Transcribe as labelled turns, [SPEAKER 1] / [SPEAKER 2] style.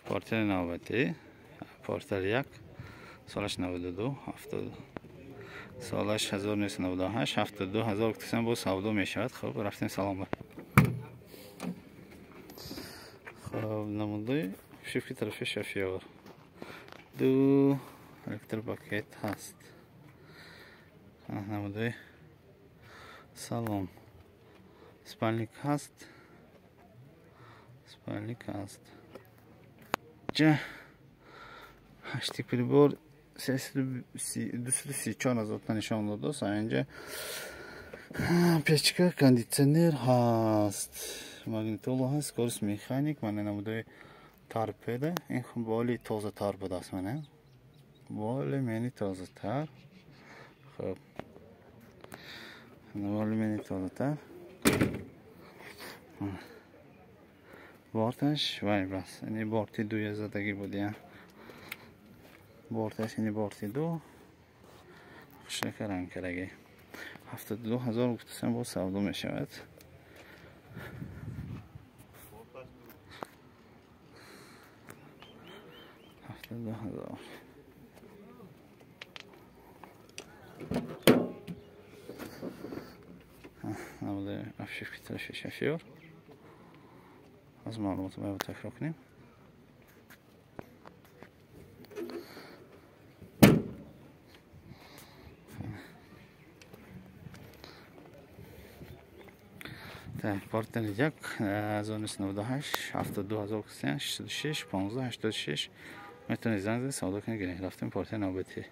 [SPEAKER 1] پارتر نوبتی، پارتر یک، سالش 92 70 سالش 1998 72 1000 گفتم با سودا میشود. خب رفتیم سلام بر. خب نموده شیفتی طرف شفیار دو الکتر پاکت هست. نموده سلام سپالنیک هست. سپالنیک هست جه هشتی پریبور 234 азот нишон дода. اینجا печка кондиционер هست. магнитола هست. کورس مکانیک. من نموده تار پیده. این بالی تازه تار بوده است. من بالی منی تازه تار. خب بالی منی تازه تار. بارتش وای بس. این بارتی 2 زدگی بودی. بارتش این بارتی 2 شکران کرده. 72000 گفتم با سودا می شود. نموده افشیف که طرف شفیار. از معلومات باید تکرار کنیم. پارتن یک 1998 72000 66 15 86 میتونید زنگ زنید سودا کنید. رفتیم پارتن نوبتی.